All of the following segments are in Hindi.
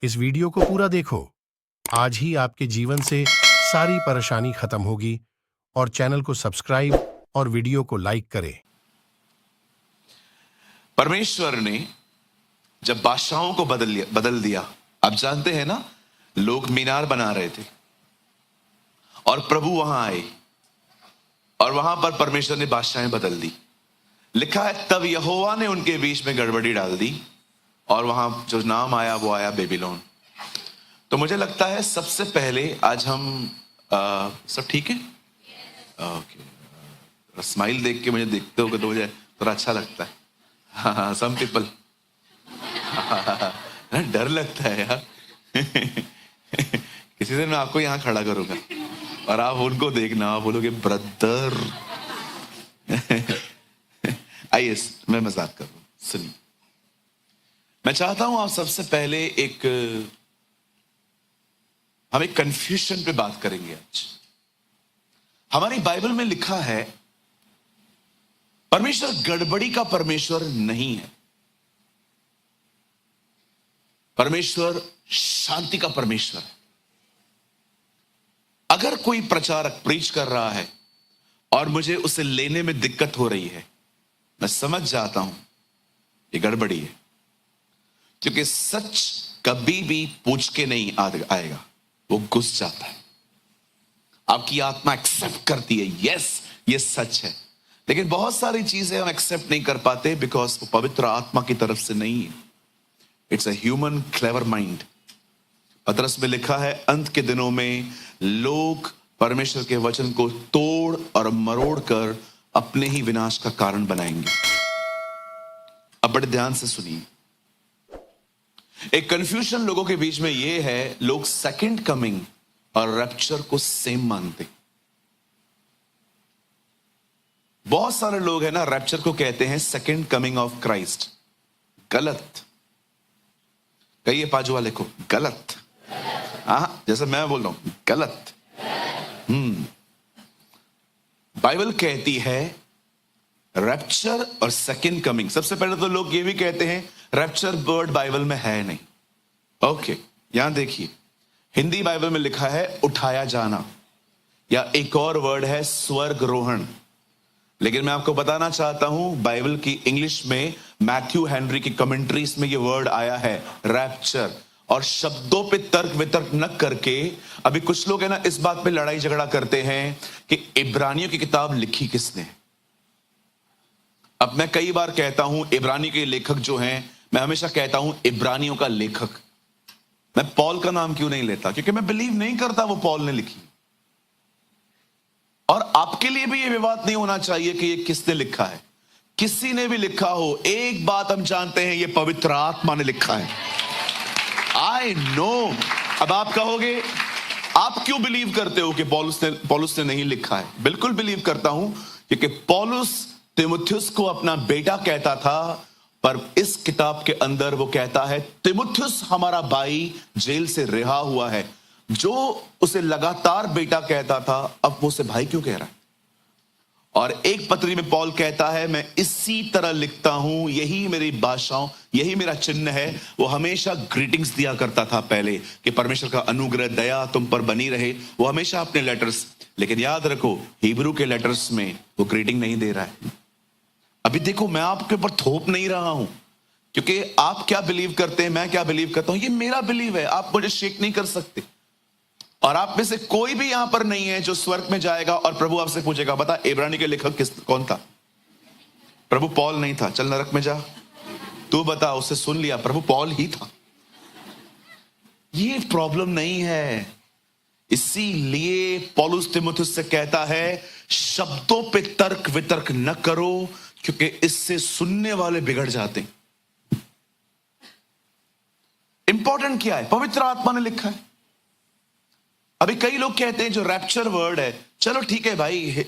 इस वीडियो को पूरा देखो। आज ही आपके जीवन से सारी परेशानी खत्म होगी और चैनल को सब्सक्राइब और वीडियो को लाइक करें। परमेश्वर ने जब बादशाहों को बदल दिया, आप जानते हैं ना, लोग मीनार बना रहे थे और प्रभु वहां आए और वहां पर परमेश्वर ने बादशाहें बदल दी। लिखा है तब यहोवा ने उनके बीच में गड़बड़ी डाल दी और वहां जो नाम आया वो आया बेबीलोन। तो मुझे लगता है सबसे पहले आज हम सब ठीक है? ओके, स्माइल देख के मुझे देखते हो तो मुझे थोड़ा अच्छा लगता है। हाँ, सम पीपल डर लगता है यार। किसी दिन मैं आपको यहां खड़ा करूंगा और आप उनको देखना, आप बोलोगे ब्रदर। आइए, मैं मजाक कर रहा हूं, सुनिए। मैं चाहता हूं आप सबसे पहले हम एक कंफ्यूजन पे बात करेंगे आज। हमारी बाइबल में लिखा है परमेश्वर गड़बड़ी का परमेश्वर नहीं है, परमेश्वर शांति का परमेश्वर है। अगर कोई प्रचारक प्रीच कर रहा है और मुझे उसे लेने में दिक्कत हो रही है, मैं समझ जाता हूं ये गड़बड़ी है, क्योंकि सच कभी भी पूछ के नहीं आएगा, वो घुस जाता है। आपकी आत्मा एक्सेप्ट करती है, यस ये सच है, लेकिन बहुत सारी चीजें हम एक्सेप्ट नहीं कर पाते बिकॉज वो पवित्र आत्मा की तरफ से नहीं है। It's a human clever mind. पतरस में लिखा है अंत के दिनों में लोग परमेश्वर के वचन को तोड़ और मरोड़ कर अपने ही विनाश का कारण बनाएंगे। अब बड़े ध्यान से सुनिए। एक कंफ्यूजन लोगों के बीच में यह है, लोग सेकंड कमिंग और रैप्चर को सेम मानते। बहुत सारे लोग हैं ना, रैप्चर को कहते हैं सेकंड कमिंग ऑफ क्राइस्ट। गलत। कहिए बाजू वाले को गलत। हाँ, जैसे मैं बोल रहा हूं गलत। बाइबल कहती है रैप्चर और सेकंड कमिंग। सबसे पहले तो लोग ये भी कहते हैं रैप्चर वर्ड बाइबल में है नहीं। ओके, यहां देखिए, हिंदी बाइबल में लिखा है उठाया जाना, या एक और वर्ड है स्वर्गरोहण। लेकिन मैं आपको बताना चाहता हूं बाइबल की इंग्लिश में मैथ्यू हेनरी की कमेंट्रीज में ये वर्ड आया है रैप्चर। और शब्दों पे तर्क वितर्क न करके, अभी कुछ लोग है ना इस बात पे लड़ाई झगड़ा करते हैं कि इब्रानियों की किताब लिखी किसने। अब मैं कई बार कहता हूं इब्रानी के लेखक जो हैं, मैं हमेशा कहता हूं इब्रानियों का लेखक। मैं पॉल का नाम क्यों नहीं लेता? क्योंकि मैं बिलीव नहीं करता वो पॉल ने लिखी। और आपके लिए भी ये विवाद नहीं होना चाहिए कि ये किसने लिखा है। किसी ने भी लिखा हो, एक बात हम जानते हैं, ये पवित्र आत्मा ने लिखा है। I know. अब आप कहोगे आप क्यों बिलीव करते हो कि पौलुस ने नहीं लिखा है? बिल्कुल बिलीव करता हूं, क्योंकि पौलुस तिमुथियुस को अपना बेटा कहता था, पर इस किताब के अंदर वो कहता है तिमुथियुस हमारा भाई जेल से रिहा हुआ है। जो उसे लगातार बेटा कहता था, अब वो उसे भाई क्यों कह रहा है? और एक पत्री में पौल कहता है मैं इसी तरह लिखता हूं, यही मेरी भाषाओं, यही मेरा चिन्ह है। वो हमेशा ग्रीटिंग्स दिया करता था पहले कि परमेश्वर का अनुग्रह दया तुम पर बनी रहे, वो हमेशा अपने लेटर्स। लेकिन याद रखो हिब्रू के लेटर्स में वो ग्रीटिंग नहीं दे रहा है। अभी देखो, मैं आपके ऊपर थोप नहीं रहा हूं, क्योंकि आप क्या बिलीव करते हैं, मैं क्या बिलीव करता हूं, ये मेरा बिलीव है। आप मुझे शेक नहीं कर सकते। और आप में से कोई भी यहां पर नहीं है जो स्वर्ग में जाएगा और प्रभु आपसे पूछेगा बता इब्रानी के लेखक कौन था? प्रभु पॉल नहीं था, चल नरक में जा, तू बता। उससे सुन लिया प्रभु पॉल ही था। ये प्रॉब्लम नहीं है। इसीलिए पौलुस तिमुथियुस से कहता है शब्दों पे तर्क वितर्क न करो, क्योंकि इससे सुनने वाले बिगड़ जाते हैं। इंपॉर्टेंट क्या है? पवित्र आत्मा ने लिखा है। अभी कई लोग कहते हैं जो रैप्चर वर्ड है, चलो ठीक है भाई,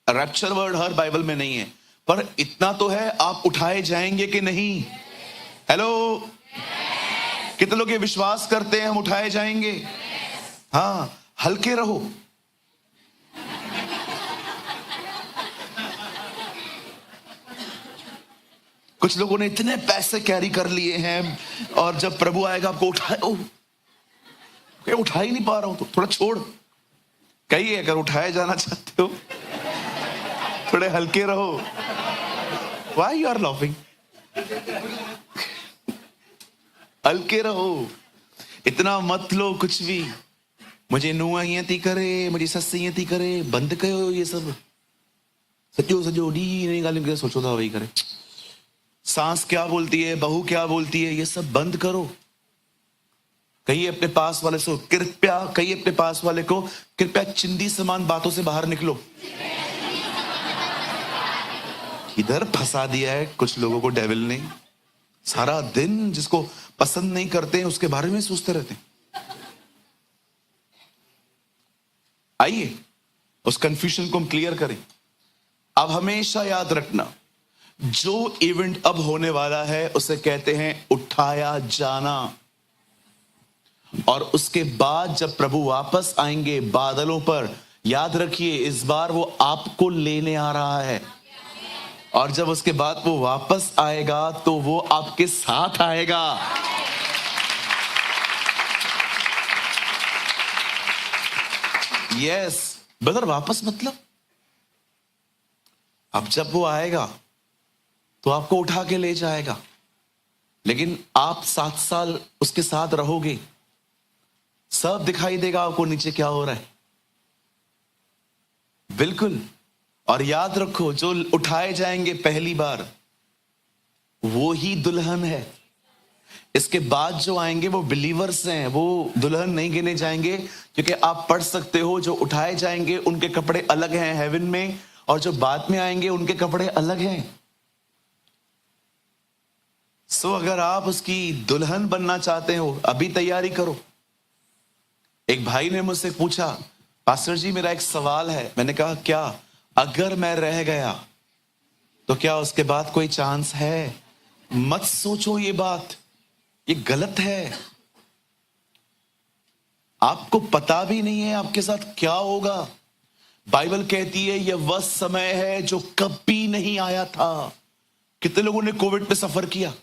रैप्चर वर्ड हर बाइबल में नहीं है, पर इतना तो है आप उठाए जाएंगे कि नहीं? हेलो, कितने लोग ये विश्वास करते हैं हम उठाए जाएंगे? हाँ, हल्के रहो। कुछ लोगों ने इतने पैसे कैरी कर लिए हैं और जब प्रभु आएगा आपको उठाए, ये उठा ही नहीं पा रहा हूं, तो थोड़ा छोड़। कहिए अगर उठाए जाना चाहते हो, थोड़े हल्के रहो। Why you are laughing? हल्के रहो, इतना मत लो कुछ भी। मुझे नुआ ये थी करे, मुझी सस ये थी करे, बंद कयो ये सब। सचो सचो डी नहीं गाली में सोचो था वही करे। सांस क्या बोलती है, बहू क्या बोलती है, ये सब बंद करो। कहिए अपने पास वाले से कृपया, कहिए अपने पास वाले को कृपया चिंदी समान बातों से बाहर निकलो। इधर फंसा दिया है कुछ लोगों को डेविल ने। सारा दिन जिसको पसंद नहीं करते हैं उसके बारे में सोचते रहते हैं। आइए उस कंफ्यूजन को हम क्लियर करें। अब हमेशा याद रखना, जो इवेंट अब होने वाला है उसे कहते हैं उठाया जाना। और उसके बाद जब प्रभु वापस आएंगे बादलों पर, याद रखिए इस बार वो आपको लेने आ रहा है। और जब उसके बाद वो वापस आएगा तो वो आपके साथ आएगा। यस ब्रदर, वापस मतलब अब जब वो आएगा तो आपको उठा के ले जाएगा, लेकिन आप 7 साल उसके साथ रहोगे। सब दिखाई देगा आपको नीचे क्या हो रहा है, बिल्कुल। और याद रखो, जो उठाए जाएंगे पहली बार वो ही दुल्हन है। इसके बाद जो आएंगे वो बिलीवर्स हैं, वो दुल्हन नहीं गिने जाएंगे। क्योंकि आप पढ़ सकते हो, जो उठाए जाएंगे उनके कपड़े अलग हैं हेवन में, और जो बाद में आएंगे उनके कपड़े अलग हैं। सो अगर आप उसकी दुल्हन बनना चाहते हो, अभी तैयारी करो। एक भाई ने मुझसे पूछा, पास्टर जी मेरा एक सवाल है। मैंने कहा क्या? अगर मैं रह गया तो क्या उसके बाद कोई चांस है? मत सोचो ये बात, ये गलत है। आपको पता भी नहीं है आपके साथ क्या होगा। बाइबल कहती है यह वह समय है जो कभी नहीं आया था। कितने लोगों ने कोविड पे सफर किया?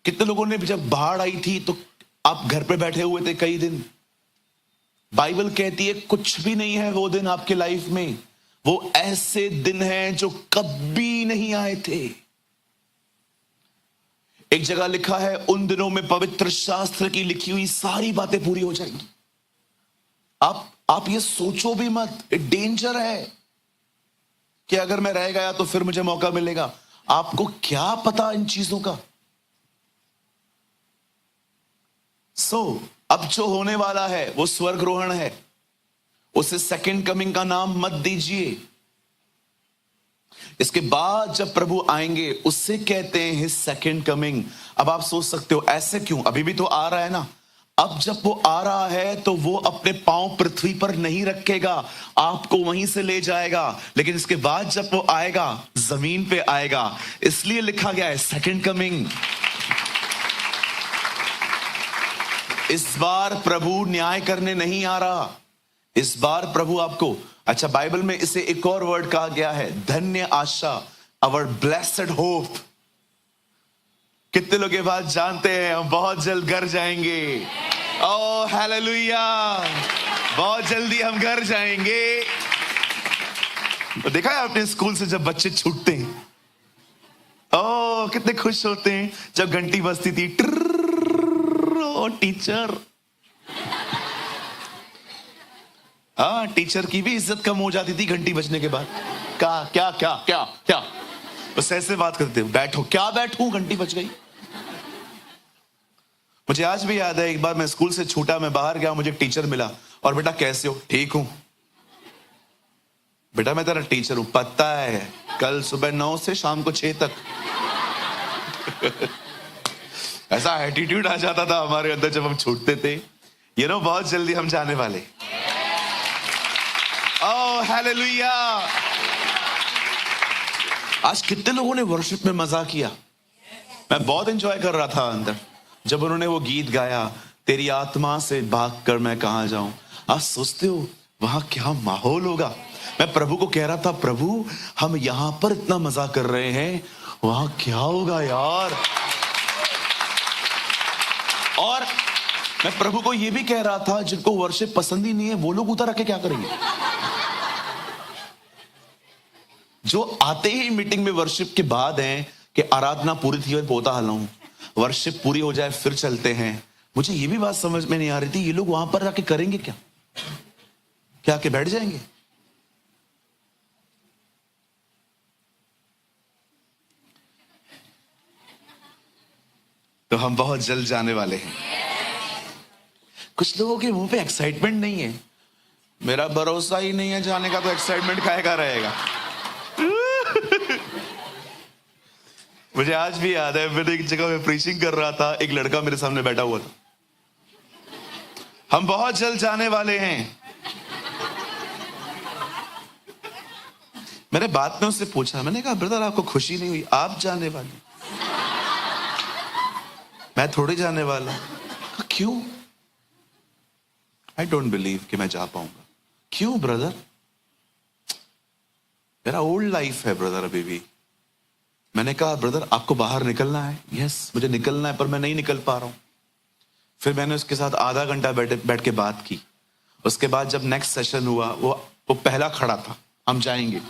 कितने लोगों ने जब बाढ़ आई थी तो आप घर पे बैठे हुए थे कई दिन? बाइबल कहती है कुछ भी नहीं है वो दिन आपके लाइफ में। वो ऐसे दिन हैं जो कभी नहीं आए थे। एक जगह लिखा है, उन दिनों में पवित्र शास्त्र की लिखी हुई सारी बातें पूरी हो जाएंगी। आप ये सोचो भी मत, डेंजर है कि अगर मैं रह गया तो फिर मुझे मौका मिलेगा। आपको क्या पता इन चीजों का। अब जो होने वाला है वो स्वर्गरोहण है। उसे सेकंड कमिंग का नाम मत दीजिए। इसके बाद जब प्रभु आएंगे उससे कहते हैं हिज सेकंड कमिंग। अब आप सोच सकते हो ऐसे क्यों? अभी भी तो आ रहा है ना। अब जब वो आ रहा है तो वो अपने पांव पृथ्वी पर नहीं रखेगा, आपको वहीं से ले जाएगा। लेकिन इसके बाद जब वो आएगा जमीन पे आएगा, इसलिए लिखा गया है सेकंड कमिंग। इस बार प्रभु न्याय करने नहीं आ रहा। इस बार प्रभु आपको, अच्छा बाइबल में इसे एक और वर्ड कहा गया है, धन्य आशा, अवर ब्लेस्ड होप। कितने लोग ये बात जानते हैं हम बहुत जल्द घर जाएंगे? ओह हालेलुया, बहुत जल्दी हम घर जाएंगे। तो देखा है आपने स्कूल से जब बच्चे छूटते हैं, ओह कितने खुश होते हैं। जब घंटी बजती थी, ओ टीचर। हाँ, टीचर की भी इज्जत कम हो जाती थी घंटी बजने के बाद। क्या क्या क्या क्या क्या बस ऐसे बात करते हो, बैठो। क्या बैठूं, घंटी बज गई। मुझे आज भी याद है, एक बार मैं स्कूल से छूटा, मैं बाहर गया, मुझे टीचर मिला और बेटा कैसे हो? ठीक हूं बेटा, मैं तेरा टीचर हूं, पता है कल सुबह 9 से शाम को 6 तक। ऐसा एटीट्यूड आ जाता था हमारे अंदर जब हम छूटते थे। ये नो बहुत जल्दी हम जाने वाले। Oh hallelujah. आज कितने लोगों ने वर्शिप में मजा किया। मैं बहुत एंजॉय कर रहा था अंदर जब उन्होंने वो गीत गाया, तेरी आत्मा से भागकर मैं कहां जाऊं। आज सोचते हो वहां क्या माहौल होगा। मैं प्रभु को कह रहा था, प्रभु हम यहां पर इतना मजा कर रहे हैं, वहां क्या होगा यार। मैं प्रभु को यह भी कह रहा था, जिनको वर्शिप पसंद ही नहीं है वो लोग उधर आके क्या करेंगे? जो आते ही मीटिंग में वर्शिप के बाद हैं कि आराधना पूरी थी और पोता हलाऊं, वर्शिप पूरी हो जाए फिर चलते हैं। मुझे ये भी बात समझ में नहीं आ रही थी, ये लोग वहां पर आके करेंगे क्या? क्या आके बैठ जाएंगे? तो हम बहुत जल्द जाने वाले हैं। कुछ लोगों के मुंह पे एक्साइटमेंट नहीं है। मेरा भरोसा ही नहीं है जाने का, तो एक्साइटमेंट काहे का रहेगा? मुझे आज भी याद है, मैंने एक जगह में प्रीचिंग कर रहा था, एक लड़का मेरे सामने बैठा हुआ था। हम बहुत जल्द जाने वाले हैं। मैंने बात में उससे पूछा, मैंने कहा ब्रदर आपको खुशी नहीं हुई? आप जाने वाले, मैं थोड़ी जाने वाला। क्यों? आई डोंट बिलीव कि मैं जा पाऊंगा। क्यों ब्रदर? मेरा ओल्ड लाइफ है ब्रदर अभी भी। मैंने कहा ब्रदर आपको बाहर निकलना है? यस मुझे निकलना है, पर मैं नहीं निकल पा रहा हूं। फिर मैंने उसके साथ आधा घंटा बैठ के बात की। उसके बाद जब नेक्स्ट सेशन हुआ, वो पहला खड़ा था, हम जाएंगे,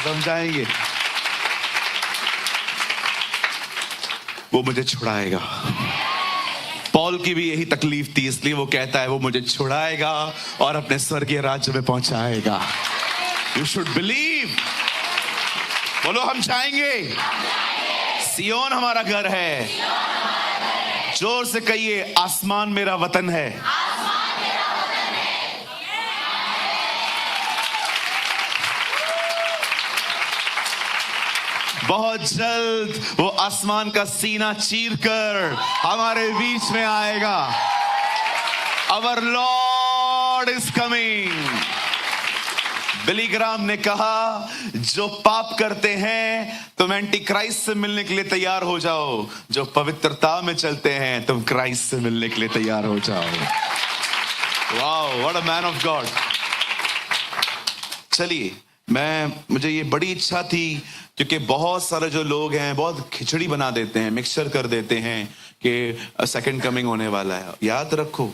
हम जाएंगे, वो मुझे छुड़ाएगा। पॉल की भी यही तकलीफ थी, इसलिए वो कहता है वो मुझे छुड़ाएगा और अपने स्वर्गीय राज्य में पहुंचाएगा। You should believe. बोलो हम जाएंगे। सियोन हमारा घर है। जोर से कहिए आसमान मेरा वतन है। बहुत जल्द वो आसमान का सीना चीरकर हमारे बीच में आएगा। Our Lord is coming। बिली ग्राम ने कहा, जो पाप करते हैं तुम एंटी क्राइस्ट से मिलने के लिए तैयार हो जाओ, जो पवित्रता में चलते हैं तुम क्राइस्ट से मिलने के लिए तैयार हो जाओ। Wow, what a man of God. चलिए, मुझे ये बड़ी इच्छा थी, क्योंकि बहुत सारे जो लोग हैं बहुत खिचड़ी बना देते हैं, मिक्सचर कर देते हैं कि सेकंड कमिंग होने वाला है। याद रखो,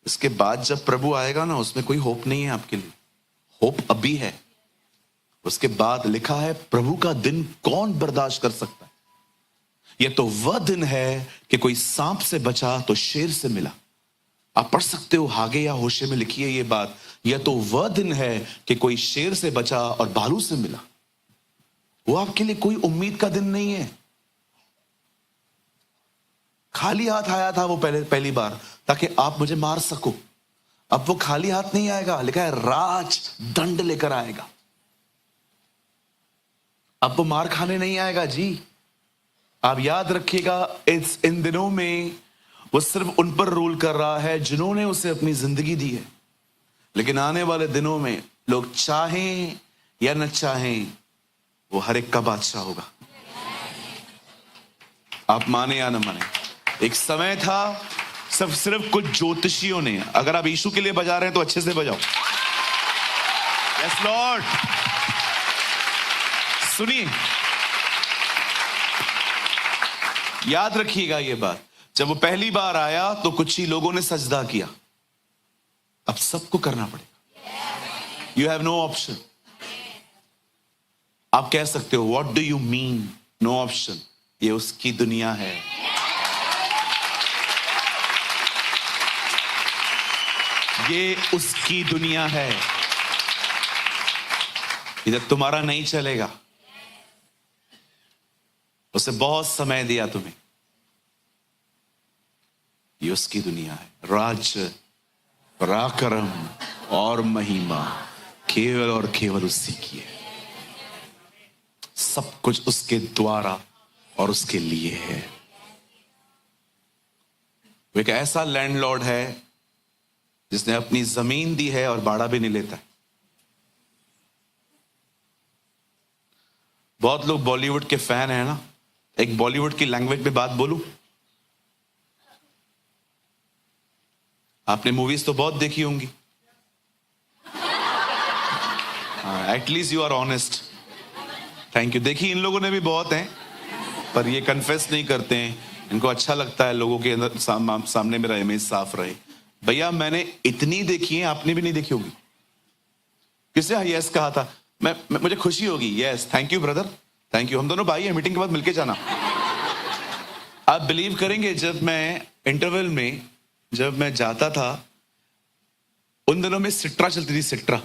इसके बाद जब प्रभु आएगा ना, उसमें कोई होप नहीं है आपके लिए। होप अभी है, उसके बाद लिखा है प्रभु का दिन कौन बर्दाश्त कर सकता है। यह तो वह दिन है कि कोई सांप से बचा तो शेर से मिला। आप पढ़ सकते हो, हागे या होशे में लिखी है ये बात। यह तो वह दिन है कि कोई शेर से बचा और भालू से मिला। वो आपके लिए कोई उम्मीद का दिन नहीं है। खाली हाथ आया था वो पहली बार, ताकि आप मुझे मार सको। अब वो खाली हाथ नहीं आएगा, लिखा है राज दंड लेकर आएगा। अब वो मार खाने नहीं आएगा जी। आप याद रखिएगा, इन दिनों में वो सिर्फ उन पर रूल कर रहा है जिन्होंने उसे अपनी जिंदगी दी है। लेकिन आने वाले दिनों में लोग चाहें या न चाहें, वो हर एक का बादशाह होगा। आप माने या न माने, एक समय था सिर्फ कुछ ज्योतिषियों ने, अगर आप यीशु के लिए बजा रहे हैं तो अच्छे से बजाओ। Yes Lord. सुनिए, याद रखिएगा ये बात, जब वो पहली बार आया तो कुछ ही लोगों ने सजदा किया। अब सबको करना पड़ेगा। You have no option. आप कह सकते हो what do you mean no option? ये उसकी दुनिया है। ये उसकी दुनिया है। इधर तुम्हारा नहीं चलेगा। उसे बहुत समय दिया तुम्हें। ये उसकी दुनिया है। राज्य, पराक्रम और महिमा केवल और केवल उसी की है। सब कुछ उसके द्वारा और उसके लिए है। वो एक ऐसा लैंडलॉर्ड है जिसने अपनी जमीन दी है और भाड़ा भी नहीं लेता है। बहुत लोग बॉलीवुड के फैन हैं ना। एक बॉलीवुड की लैंग्वेज में बात बोलूं, आपने मूवीज तो बहुत देखी होंगी। At least you are honest. Thank you. देखी इन लोगों ने भी बहुत हैं, पर ये कन्फेस नहीं करते हैं इनको अच्छा लगता है लोगों के अंदर सामने मेरा इमेज साफ रहे। भैया मैंने इतनी देखी है, आपने भी नहीं देखी होगी। किसने यस कहा था? मुझे खुशी होगी। Yes, thank you brother, thank you. हम दोनों भाई हैं, मीटिंग के बाद मिलके जाना। आप बिलीव करेंगे, जब मैं इंटरवल में जब मैं जाता था, उन दिनों में सिट्रा चलती थी, सिट्रा।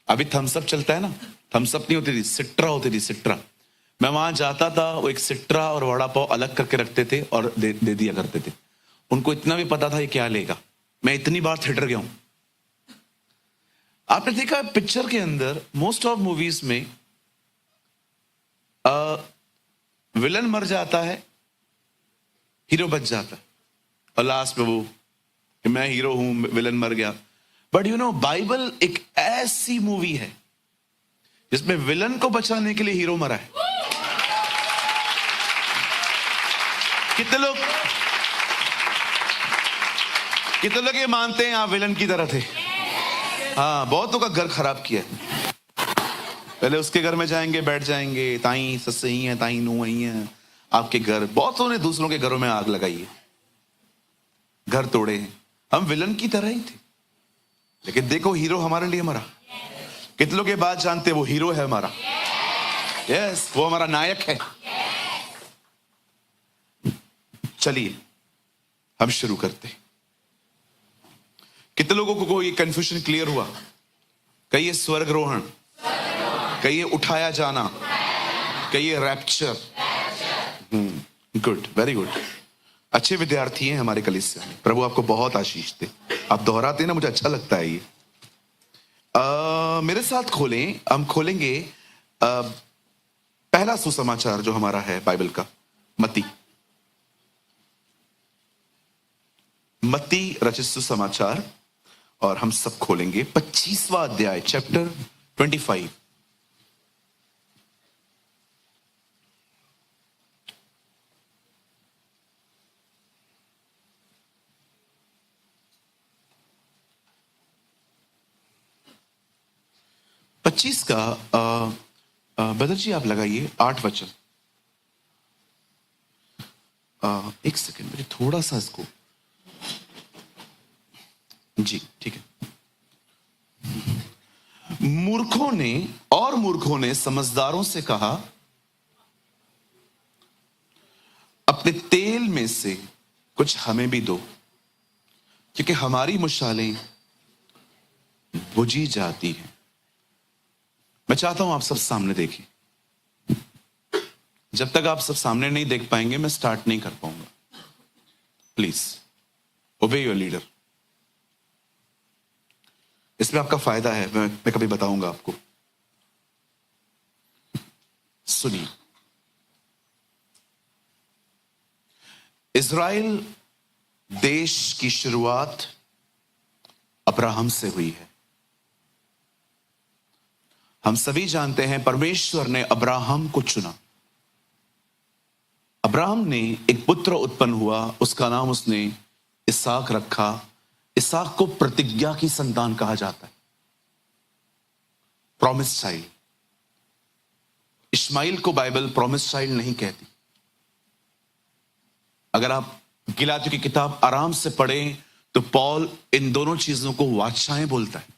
अभी थम्सअप चलता है ना, थम्सअप नहीं होती थी, सिट्रा होती थी, सिट्रा। मैं वहां जाता था, वो एक सिट्रा और वड़ा पाव अलग करके रखते थे और दे दिया करते थे। उनको इतना भी पता था ये क्या लेगा। मैं इतनी बार थिएटर गया हूं। आपने देखा पिक्चर के अंदर मोस्ट ऑफ मूवीज में विलन मर जाता है, हीरो बच जाता है, और लास्ट में वो कि मैं हीरो हूं, विलन मर गया। बट यू नो, बाइबल एक ऐसी मूवी है जिसमें विलन को बचाने के लिए हीरो मरा है। कितने लोग ये मानते हैं आप विलन की तरह थे? हाँ, बहुतों का घर खराब किया है। पहले उसके घर में जाएंगे, बैठ जाएंगे, ताई सस ही है, ताई नू ही है। आपके घर, बहुतों ने दूसरों के घरों में आग लगाई है, घर तोड़े हैं। हम विलन की तरह ही थे, लेकिन देखो हीरो हमारे लिए मरा। कितने लोग ये बात जानते हैं वो हीरो है हमारा? यस, वो हमारा नायक है। चलिए हम शुरू करते हैं। कितने लोगों को ये कंफ्यूजन क्लियर हुआ? कहिए स्वर्गरोहण, कहिए उठाया जाना, कहिए रैप्चर। Good, very good. अच्छे विद्यार्थी हैं हमारे कलीसिया में। प्रभु आपको बहुत आशीष दे। आप दोहराते हैं ना, मुझे अच्छा लगता है ये। मेरे साथ खोलें, हम खोलेंगे पहला सुसमाचार जो हमारा है बाइबल का, मत्ती रचित सुसमाचार, और हम सब खोलेंगे 25वां अध्याय, चैप्टर 25। पच्चीस का बदर जी आप लगाइए 8 वचन। एक सेकंड, मुझे थोड़ा सा इसको, जी ठीक है। मूर्खों ने समझदारों से कहा, अपने तेल में से कुछ हमें भी दो, क्योंकि हमारी मुशालें बुझी जाती हैं। मैं चाहता हूं आप सब सामने देखें। जब तक आप सब सामने नहीं देख पाएंगे मैं स्टार्ट नहीं कर पाऊंगा। प्लीज ओबे योर लीडर। इसमें आपका फायदा है, मैं कभी बताऊंगा आपको। सुनिए, इज़राइल देश की शुरुआत अब्राहम से हुई है। हम सभी जानते हैं परमेश्वर ने अब्राहम को चुना। अब्राहम ने एक पुत्र उत्पन्न हुआ, उसका नाम उसने इसहाक रखा। इसहाक को प्रतिज्ञा की संतान कहा जाता है, प्रॉमिस चाइल्ड। इस्माइल को बाइबल प्रॉमिस चाइल्ड नहीं कहती। अगर आप गिलातियों की किताब आराम से पढ़ें तो पौल इन दोनों चीजों को वाचाएं बोलता है।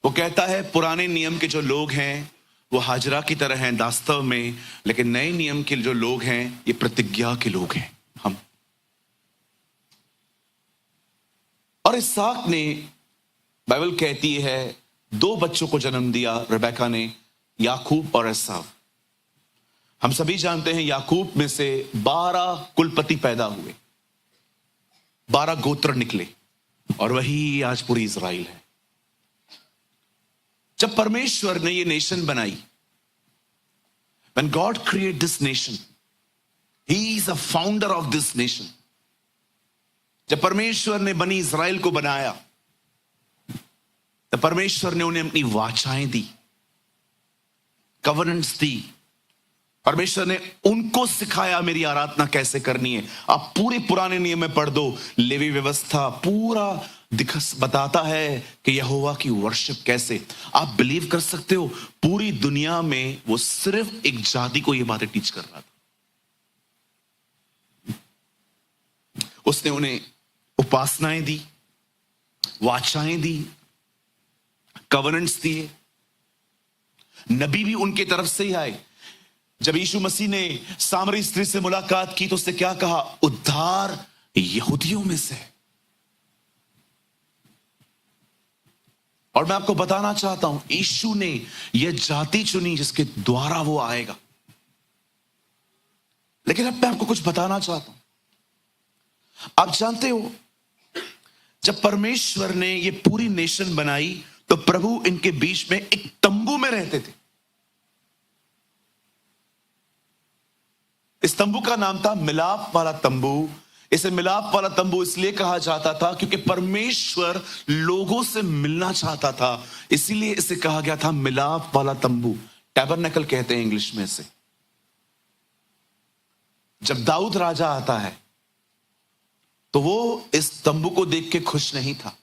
वो कहता है पुराने नियम के जो लोग हैं वो हाजरा की तरह हैं दास्तव में, लेकिन नए नियम के जो लोग हैं ये प्रतिज्ञा के लोग हैं हम। और इसहाक ने, बाइबल कहती है, 2 बच्चों को जन्म दिया रिबेका ने, याकूब और एसाव। हम सभी जानते हैं याकूब में से 12 कुलपति पैदा हुए, 12 गोत्र निकले, और वही आज पूरी इज़राइल है। जब परमेश्वर ने ये नेशन बनाई, when God created this nation, He is a founder of this nation. जब परमेश्वर ने बनी इज़राइल को बनाया, तो परमेश्वर ने उन्हें अपनी वाचाएं दी, कवर्नेंट्स दी। परमेश्वर ने उनको सिखाया मेरी आराधना कैसे करनी है। आप पूरे पुराने नियम में पढ़ दो, लेवी व्यवस्था पूरा बताता है कि यहोवा की वर्शिप कैसे। आप बिलीव कर सकते हो पूरी दुनिया में वो सिर्फ एक जाति को ये बातें टीच कर रहा था। उसने उन्हें उपासनाएं दी, वाचाएं दी, कवनेंट्स दिए। नबी भी उनके तरफ से ही आए। जब यीशु मसीह ने सामरी स्त्री से मुलाकात की तो उसने क्या कहा? उद्धार यहूदियों में से। और मैं आपको बताना चाहता हूं, यीशु ने यह जाति चुनी जिसके द्वारा वो आएगा। लेकिन अब मैं आपको कुछ बताना चाहता हूं। आप जानते हो, जब परमेश्वर ने ये पूरी नेशन बनाई तो प्रभु इनके बीच में एक तंबू में रहते थे। इस तंबू का नाम था मिलाप वाला तंबू। इसे मिलाप वाला तंबू इसलिए कहा जाता था क्योंकि परमेश्वर लोगों से मिलना चाहता था, इसीलिए इसे कहा गया था मिलाप वाला तंबू। टैबरनेकल कहते हैं इंग्लिश में से। जब दाऊद राजा आता है तो वो इस तंबू को देख के खुश नहीं था।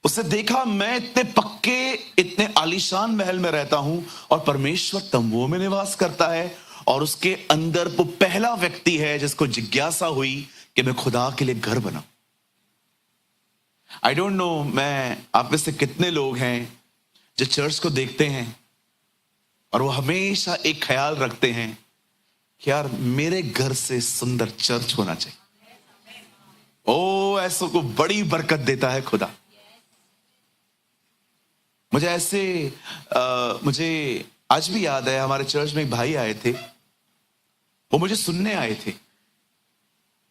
उसे देखा, मैं इतने पक्के, इतने आलीशान महल में रहता हूं और परमेश्वर तंबुओं में निवास करता है। और उसके अंदर वो पहला व्यक्ति है जिसको जिज्ञासा हुई कि मैं खुदा के लिए घर बनाऊं। आई डोंट नो, मैं आप में से कितने लोग हैं जो चर्च को देखते हैं और वो हमेशा एक ख्याल रखते हैं कि यार मेरे घर से सुंदर चर्च होना चाहिए। ओ, ऐसों को बड़ी बरकत देता है खुदा। मुझे मुझे आज भी याद है, हमारे चर्च में एक भाई आए थे। वो मुझे सुनने आए थे,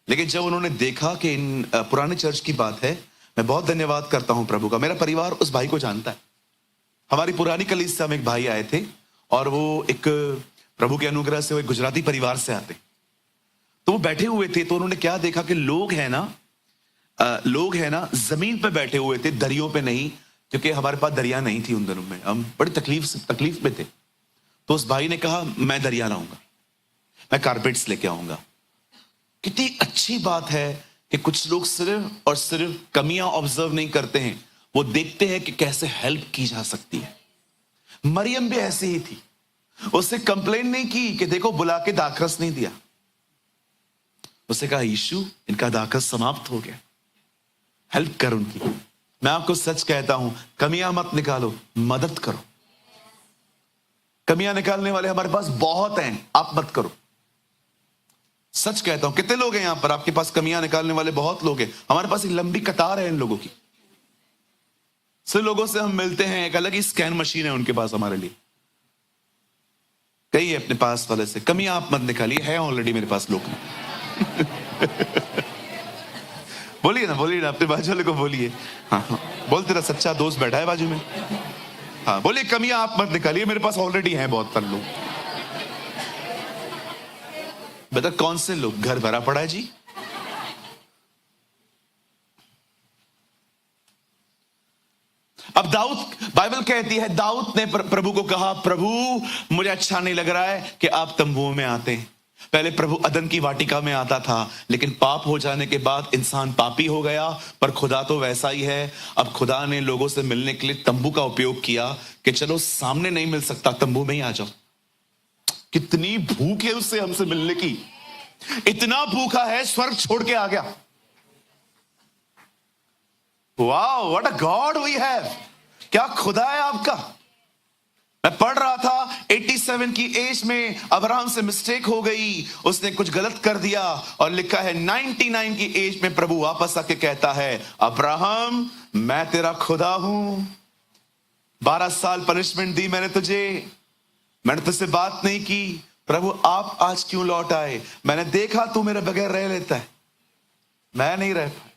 लेकिन जब उन्होंने देखा कि इन पुराने चर्च की बात है, मैं बहुत धन्यवाद करता हूं प्रभु का, मेरा परिवार उस भाई को जानता है। हमारी पुरानी कलीसिया से हम एक भाई आए थे और वो एक प्रभु के अनुग्रह से वो एक गुजराती परिवार से आते। तो वो बैठे हुए थे तो उन्होंने क्या देखा कि लोग हैं ना जमीन पे बैठे हुए थे, दरियों पे नहीं, क्योंकि हमारे पास दरिया नहीं थी उन दिनों में। हम बड़ी तकलीफ में थे। तो उस भाई ने कहा, मैं दरिया लाऊंगा, मैं कारपेट्स लेके आऊंगा। कितनी अच्छी बात है कि कुछ लोग सिर्फ और सिर्फ कमियां ऑब्जर्व नहीं करते हैं, वो देखते हैं कि कैसे हेल्प की जा सकती है। मरियम भी ऐसी ही थी। उससे कंप्लेन नहीं की कि देखो बुला के दाखरस नहीं दिया। उसने कहा, यीशु इनका दाखरस समाप्त हो गया, हेल्प कर उनकी। मैं आपको सच कहता हूं, कमियां मत निकालो, मदद करो। कमियां निकालने वाले हमारे पास बहुत हैं, आप मत करो। सच कहता हूं, कितने लोग हैं यहां पर आपके पास कमियां निकालने वाले? बहुत लोग हैं। हमारे पास एक लंबी कतार है इन लोगों की। सिर्फ लोगों से हम मिलते हैं, एक अलग ही स्कैन मशीन है उनके पास हमारे लिए। कहिए अपने पास वाले से, कमियां आप मत निकालिए, है ऑलरेडी मेरे पास लोग। बोलिए ना, अपने बाजू वाले को बोलिए। हाँ, बोल, तेरा सच्चा दोस्त बैठा है बाजू में। हाँ, बोलिए, कमियां आप मत निकालिए, मेरे पास ऑलरेडी हैं बहुत सारे लोग। बता कौन से लोग? घर भरा पड़ा है जी। अब बाइबल कहती है, दाऊद ने प्रभु को कहा, प्रभु मुझे अच्छा नहीं लग रहा है कि आप तंबुओं में आते हैं। पहले प्रभु अदन की वाटिका में आता था, लेकिन पाप हो जाने के बाद इंसान पापी हो गया, पर खुदा तो वैसा ही है। अब खुदा ने लोगों से मिलने के लिए तंबू का उपयोग किया कि चलो सामने नहीं मिल सकता, तंबू में ही आ जाओ। कितनी भूख है उससे हमसे मिलने की, इतना भूखा है स्वर्ग छोड़ के आ गया। Wow, what a god we have. क्या खुदा है आपका। मैं पढ़ रहा था 87 की एज में अब्राहम से मिस्टेक हो गई, उसने कुछ गलत कर दिया, और लिखा है 99 की एज में प्रभु वापस आके कहता है, अब्राहम मैं तेरा खुदा हूं। 12 साल पनिशमेंट दी मैंने तुझसे बात नहीं की, प्रभु आप आज क्यों लौट आए? मैंने देखा तू मेरे बगैर रह लेता है, मैं नहीं रह पाया,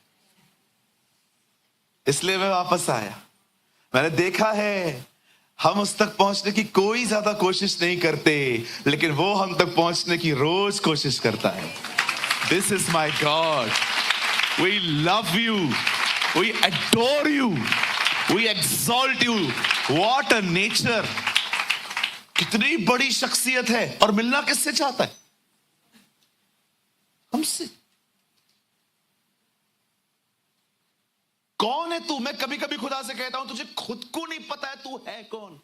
इसलिए मैं वापस आया। मैंने देखा है हम उस तक पहुंचने की कोई ज्यादा कोशिश नहीं करते, लेकिन वो हम तक पहुंचने की रोज कोशिश करता है। This is my god, we love you, we adore you, we exalt you. What a nature, कितनी बड़ी शख्सियत है। और मिलना किससे चाहता है? हमसे। कौन है तू? मैं कभी कभी खुदा से कहता हूं, तुझे खुद को नहीं पता है तू है कौन।